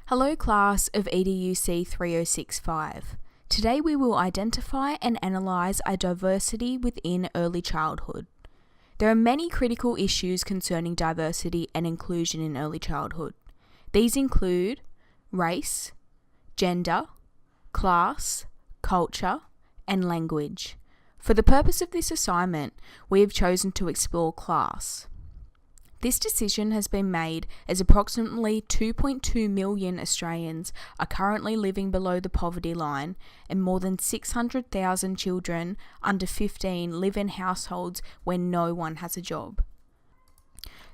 Hello class of EDUC3065. Today we will identify and analyse our diversity within early childhood. There are many critical issues concerning diversity and inclusion in early childhood. These include race, gender, class, culture, and language. For the purpose of this assignment, we have chosen to explore class. This decision has been made as approximately 2.2 million Australians are currently living below the poverty line, and more than 600,000 children under 15 live in households where no one has a job.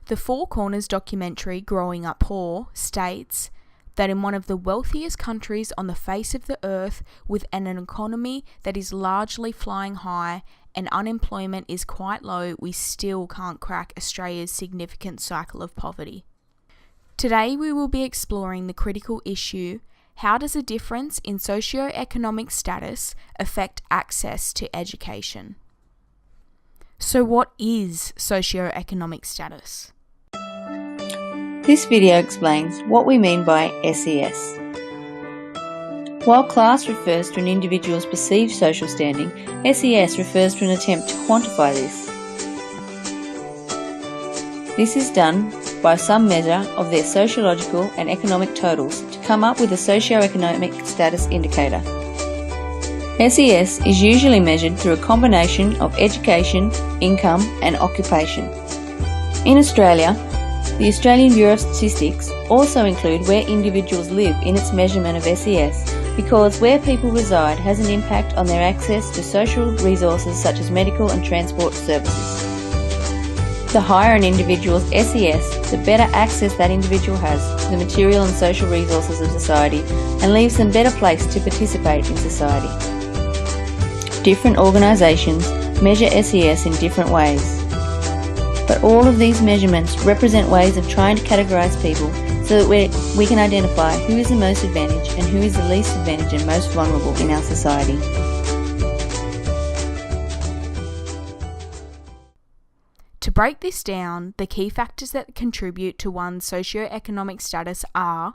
The Four Corners documentary Growing Up Poor states that in one of the wealthiest countries on the face of the earth, with an economy that is largely flying high and unemployment is quite low, we still can't crack Australia's significant cycle of poverty. Today we will be exploring the critical issue: how does a difference in socio-economic status affect access to education? So what is socio-economic status? This video explains what we mean by SES. While class refers to an individual's perceived social standing, SES refers to an attempt to quantify this. This is done by some measure of their sociological and economic totals to come up with a socio-economic status indicator. SES is usually measured through a combination of education, income and occupation. In Australia, the Australian Bureau of Statistics also include where individuals live in its measurement of SES, because where people reside has an impact on their access to social resources such as medical and transport services. The higher an individual's SES, the better access that individual has to the material and social resources of society, and leaves them better placed to participate in society. Different organisations measure SES in different ways, but all of these measurements represent ways of trying to categorise people so that we can identify who is the most advantaged and who is the least advantaged and most vulnerable in our society. To break this down, the key factors that contribute to one's socio-economic status are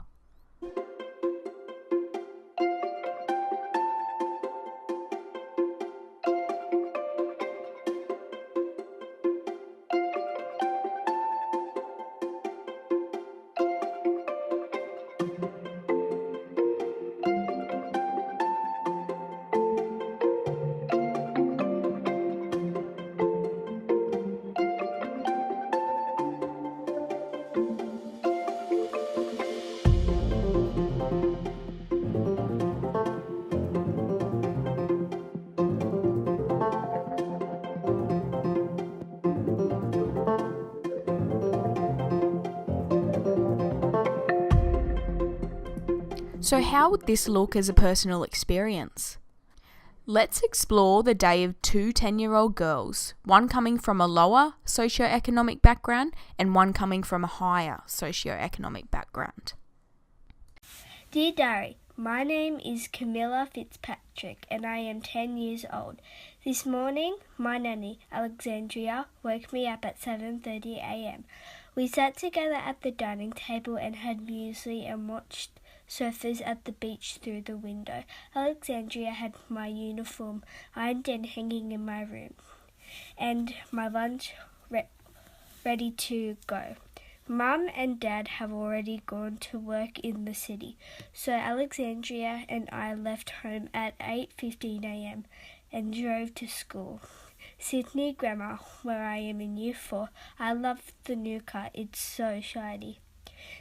So how would this look as a personal experience? Let's explore the day of two 10-year-old girls, one coming from a lower socio-economic background and one coming from a higher socio-economic background. Dear Diary, my name is Camilla Fitzpatrick and I am 10 years old. This morning, my nanny, Alexandria, woke me up at 7:30 a.m. We sat together at the dining table and had muesli and watched surfers at the beach through the window. Alexandria had my uniform ironed and hanging in my room, and my lunch ready to go. Mum and Dad have already gone to work in the city, so Alexandria and I left home at 8:15 a.m. and drove to school. Sydney Grammar, where I am in Year 4. I love the new car, it's so shiny.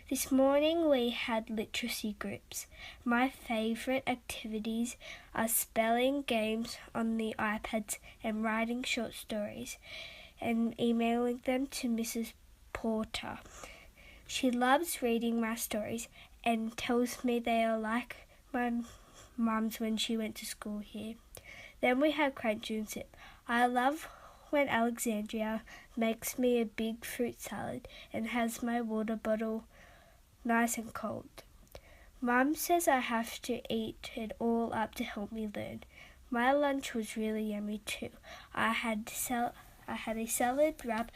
This morning we had literacy groups. My favourite activities are spelling games on the iPads and writing short stories and emailing them to Mrs. Porter. She loves reading my stories and tells me they are like my mum's when she went to school here. Then we had crunch and sip. I love when Alexandria makes me a big fruit salad and has my water bottle nice and cold. Mum says I have to eat it all up to help me learn. My lunch was really yummy too. I had a salad wrap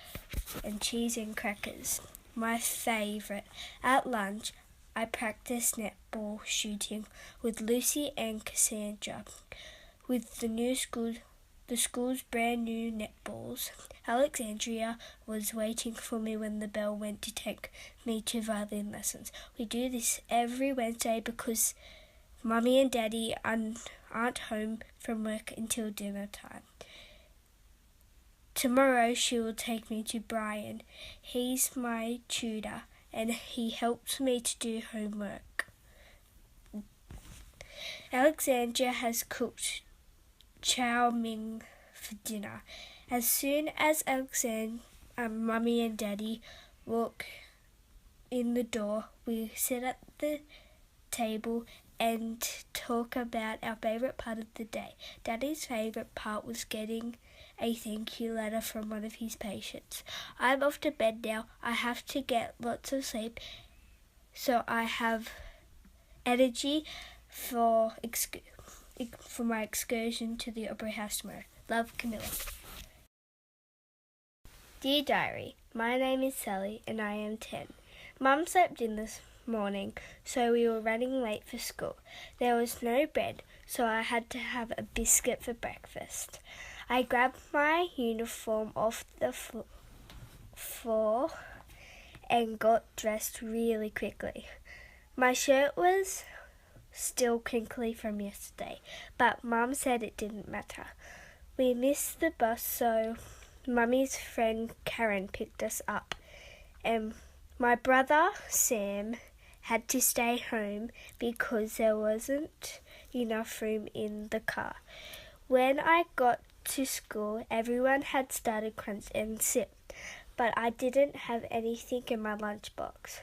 and cheese and crackers. My favourite. At lunch, I practiced netball shooting with Lucy and Cassandra. With the school's brand new netballs, Alexandria was waiting for me when the bell went to take me to violin lessons. We do this every Wednesday because Mummy and Daddy aren't home from work until dinner time. Tomorrow she will take me to Brian. He's my tutor and he helps me to do homework. Alexandria has cooked chow mein for dinner. As soon as Mummy and Daddy walk in the door, we sit at the table and talk about our favourite part of the day. Daddy's favourite part was getting a thank you letter from one of his patients. I'm off to bed now. I have to get lots of sleep so I have energy for my excursion to the Opera House tomorrow. Love, Camilla. Dear Diary, my name is Sally and I am 10. Mum slept in this morning, so we were running late for school. There was no bread, so I had to have a biscuit for breakfast. I grabbed my uniform off the floor and got dressed really quickly. My shirt was still crinkly from yesterday, but Mum said it didn't matter. We missed the bus, so Mummy's friend Karen picked us up, and my brother Sam had to stay home because there wasn't enough room in the car. When I got to school, everyone had started crunch and sip, but I didn't have anything in my lunchbox.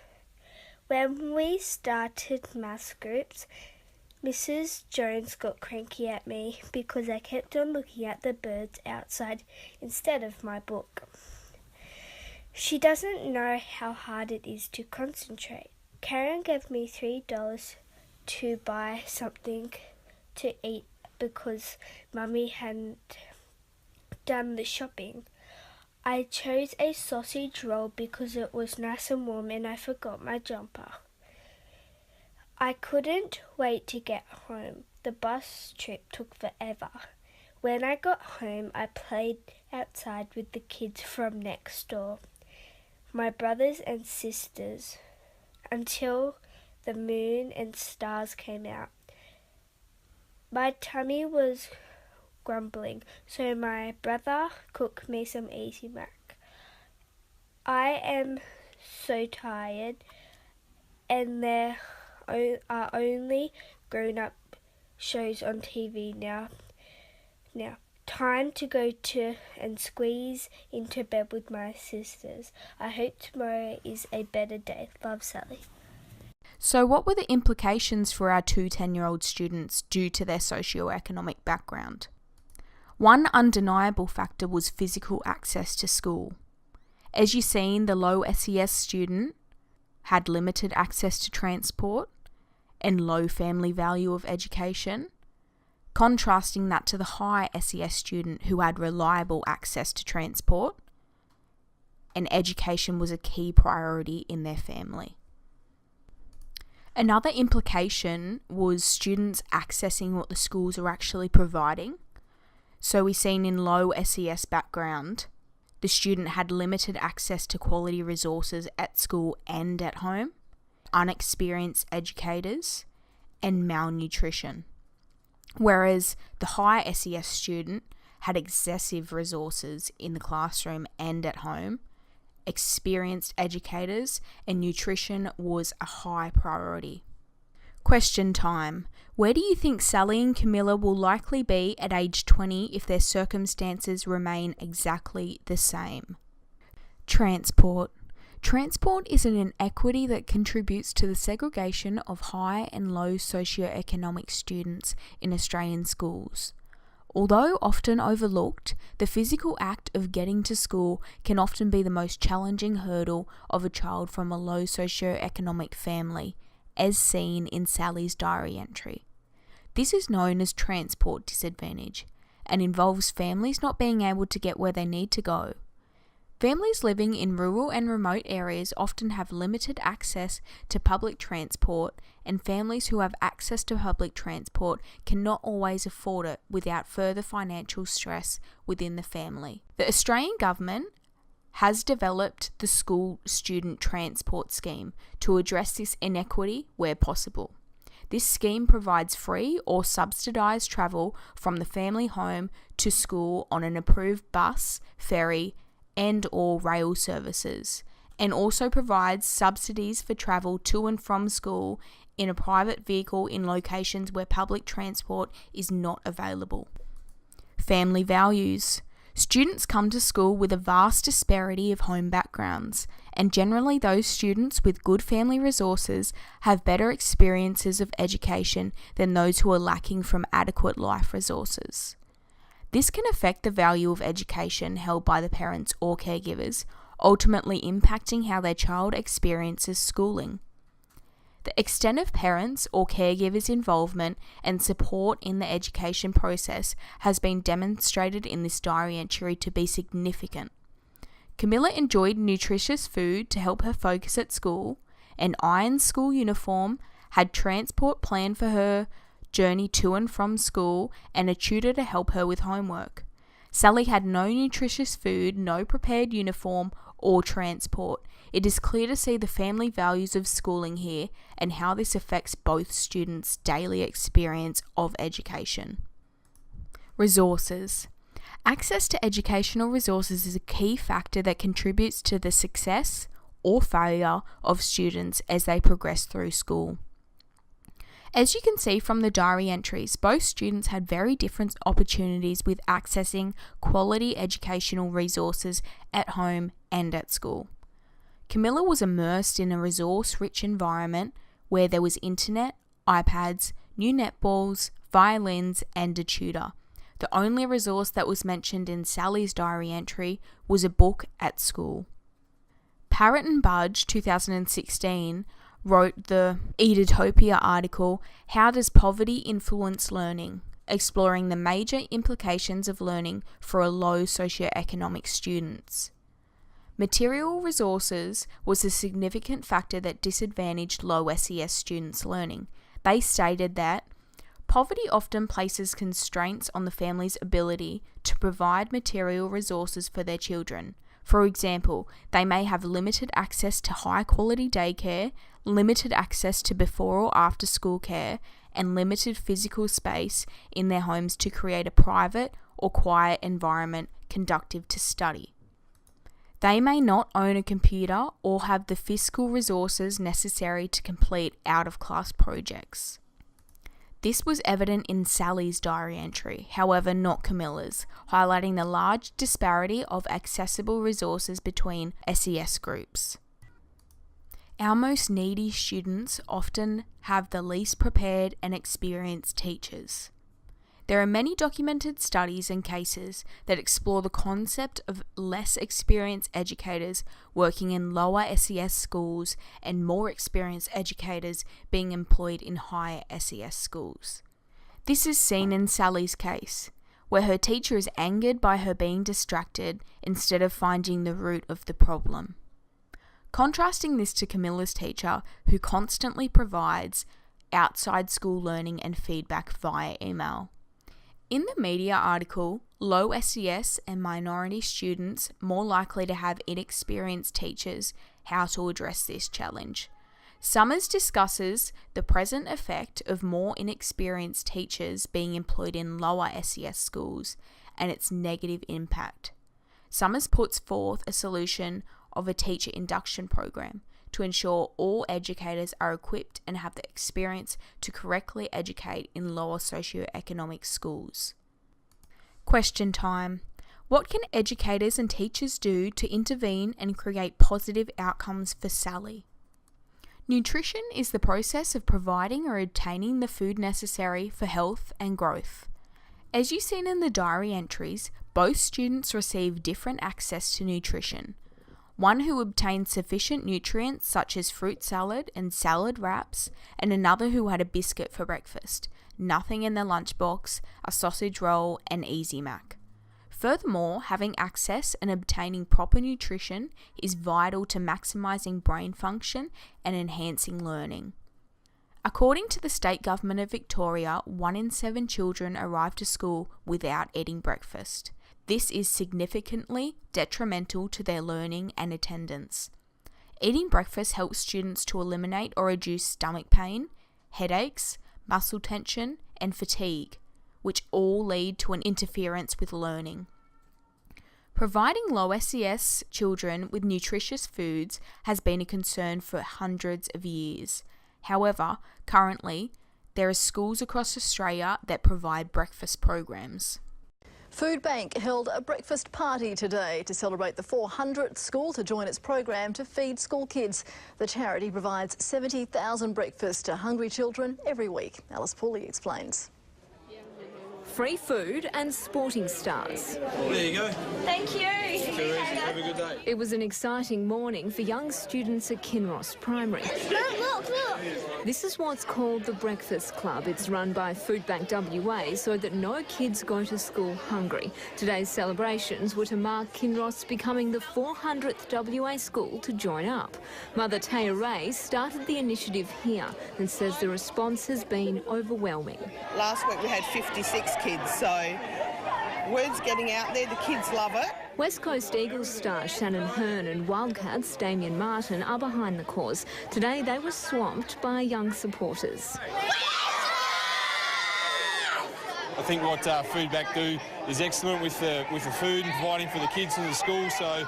When we started maths groups, Mrs. Jones got cranky at me because I kept on looking at the birds outside instead of my book. She doesn't know how hard it is to concentrate. Karen gave me $3 to buy something to eat because Mummy hadn't done the shopping. I chose a sausage roll because it was nice and warm and I forgot my jumper. I couldn't wait to get home. The bus trip took forever. When I got home, I played outside with the kids from next door, my brothers and sisters, until the moon and stars came out. My tummy was grumbling, so my brother cooked me some Easy Mac. I am so tired, and there are only grown-up shows on TV now. Time to go to and squeeze into bed with my sisters. I hope tomorrow is a better day. Love, Sally. So what were the implications for our two 10-year-old students due to their socioeconomic background? One undeniable factor was physical access to school. As you've seen, the low SES student had limited access to transport and low family value of education, contrasting that to the high SES student who had reliable access to transport and education was a key priority in their family. Another implication was students accessing what the schools are actually providing. So we've seen in low SES background, the student had limited access to quality resources at school and at home, unexperienced educators, and malnutrition. Whereas the high SES student had excessive resources in the classroom and at home, experienced educators, and nutrition was a high priority. Question time. Where do you think Sally and Camilla will likely be at age 20 if their circumstances remain exactly the same? Transport. Transport is an inequity that contributes to the segregation of high and low socioeconomic students in Australian schools. Although often overlooked, the physical act of getting to school can often be the most challenging hurdle of a child from a low socioeconomic family, as seen in Sally's diary entry. This is known as transport disadvantage and involves families not being able to get where they need to go. Families living in rural and remote areas often have limited access to public transport, and families who have access to public transport cannot always afford it without further financial stress within the family. The Australian government has developed the School Student Transport Scheme to address this inequity where possible. This scheme provides free or subsidised travel from the family home to school on an approved bus, ferry, and/or rail services, and also provides subsidies for travel to and from school in a private vehicle in locations where public transport is not available. Family values. Students come to school with a vast disparity of home backgrounds, and generally those students with good family resources have better experiences of education than those who are lacking from adequate life resources. This can affect the value of education held by the parents or caregivers, ultimately impacting how their child experiences schooling. The extent of parents or caregivers' involvement and support in the education process has been demonstrated in this diary entry to be significant. Camilla enjoyed nutritious food to help her focus at school, an ironed school uniform, had transport planned for her journey to and from school, and a tutor to help her with homework. Sally had no nutritious food, no prepared uniform, or transport. It is clear to see the family values of schooling here and how this affects both students' daily experience of education. Resources. Access to educational resources is a key factor that contributes to the success or failure of students as they progress through school. As you can see from the diary entries, both students had very different opportunities with accessing quality educational resources at home and at school. Camilla was immersed in a resource-rich environment where there was internet, iPads, new netballs, violins, and a tutor. The only resource that was mentioned in Sally's diary entry was a book at school. Parrott and Budge, 2016, wrote the Edutopia article, How Does Poverty Influence Learning?, exploring the major implications of learning for a low socioeconomic students. Material resources was a significant factor that disadvantaged low SES students' learning. They stated that poverty often places constraints on the family's ability to provide material resources for their children. For example, they may have limited access to high-quality daycare, limited access to before or after school care, and limited physical space in their homes to create a private or quiet environment conducive to study. They may not own a computer or have the fiscal resources necessary to complete out-of-class projects. This was evident in Sally's diary entry, however not Camilla's, highlighting the large disparity of accessible resources between SES groups. Our most needy students often have the least prepared and experienced teachers. There are many documented studies and cases that explore the concept of less experienced educators working in lower SES schools and more experienced educators being employed in higher SES schools. This is seen in Sally's case, where her teacher is angered by her being distracted instead of finding the root of the problem. Contrasting this to Camilla's teacher, who constantly provides outside school learning and feedback via email. In the media article, low SES and minority students more likely to have inexperienced teachers, how to address this challenge. Summers discusses the present effect of more inexperienced teachers being employed in lower SES schools and its negative impact. Summers puts forth a solution of a teacher induction program to ensure all educators are equipped and have the experience to correctly educate in lower socioeconomic schools. Question time. What can educators and teachers do to intervene and create positive outcomes for Sally? Nutrition is the process of providing or obtaining the food necessary for health and growth. As you've seen in the diary entries, both students receive different access to nutrition. One who obtained sufficient nutrients such as fruit salad and salad wraps, and another who had a biscuit for breakfast, nothing in their lunchbox, a sausage roll, and Easy Mac. Furthermore, having access and obtaining proper nutrition is vital to maximising brain function and enhancing learning. According to the State Government of Victoria, 1 in 7 children arrive to school without eating breakfast. This is significantly detrimental to their learning and attendance. Eating breakfast helps students to eliminate or reduce stomach pain, headaches, muscle tension, and fatigue, which all lead to an interference with learning. Providing low SES children with nutritious foods has been a concern for hundreds of years. However, currently, there are schools across Australia that provide breakfast programs. Foodbank held a breakfast party today to celebrate the 400th school to join its program to feed school kids. The charity provides 70,000 breakfasts to hungry children every week. Alice Pooley explains. Free food and sporting stars. There you go. Thank you. Have a good day. It was an exciting morning for young students at Kinross Primary. Look. This is what's called the Breakfast Club. It's run by Foodbank WA so that no kids go to school hungry. Today's celebrations were to mark Kinross becoming the 400th WA school to join up. Mother Taya Ray started the initiative here and says the response has been overwhelming. Last week we had 56 kids, so word's getting out there, the kids love it. West Coast Eagles star Shannon Hearn and Wildcats Damien Martin are behind the cause. Today they were swamped by young supporters. I think what Foodbank do is excellent with the food and providing for the kids in the school. So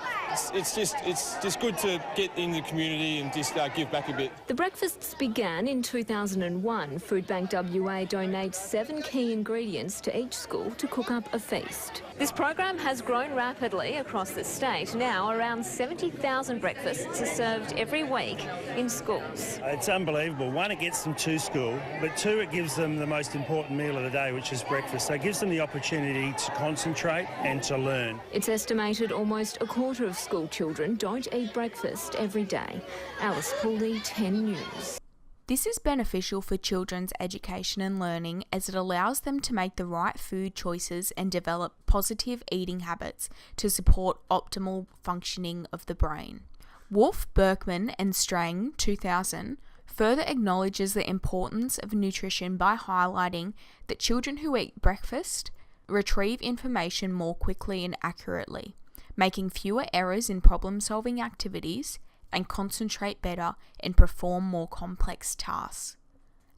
it's just good to get in the community and just give back a bit. The breakfasts began in 2001. Foodbank WA donates 7 key ingredients to each school to cook up a feast. This program has grown rapidly across the state. Now around 70,000 breakfasts are served every week in schools. It's unbelievable. 1, it gets them to school, but 2, it gives them the most important meal of the day, which is breakfast. So it gives them the opportunity to concentrate and to learn. It's estimated almost a quarter of school children don't eat breakfast every day. Alice Pooley, 10 News. This is beneficial for children's education and learning as it allows them to make the right food choices and develop positive eating habits to support optimal functioning of the brain. Wolf, Berkman and Strang, 2000, further acknowledges the importance of nutrition by highlighting that children who eat breakfast retrieve information more quickly and accurately, making fewer errors in problem-solving activities and concentrate better and perform more complex tasks.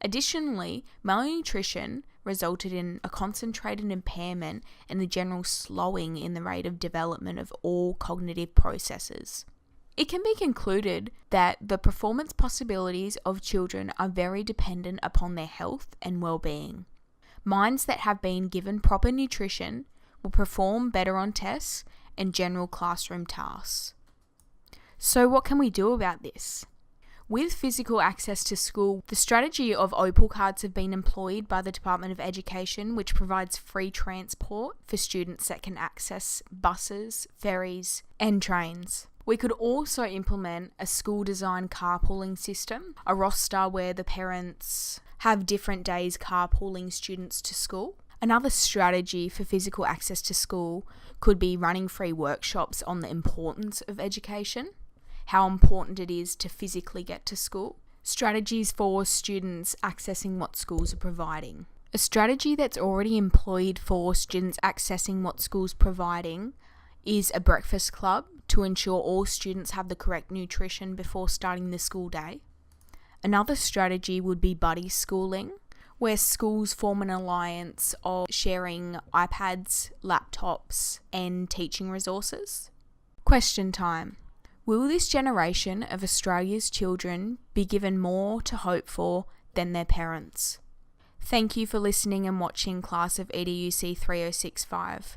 Additionally, malnutrition resulted in a concentrated impairment and a general slowing in the rate of development of all cognitive processes. It can be concluded that the performance possibilities of children are very dependent upon their health and well-being. Minds that have been given proper nutrition will perform better on tests and general classroom tasks. So what can we do about this? With physical access to school, the strategy of Opal cards have been employed by the Department of Education, which provides free transport for students that can access buses, ferries, and trains. We could also implement a school design carpooling system, a roster where the parents have different days carpooling students to school. Another strategy for physical access to school could be running free workshops on the importance of education, how important it is to physically get to school, strategies for students accessing what schools are providing. A strategy that's already employed for students accessing what schools providing is a breakfast club to ensure all students have the correct nutrition before starting the school day. Another strategy would be buddy schooling, where schools form an alliance of sharing iPads, laptops, and teaching resources. Question time. Will this generation of Australia's children be given more to hope for than their parents? Thank you for listening and watching Class of EDUC3065.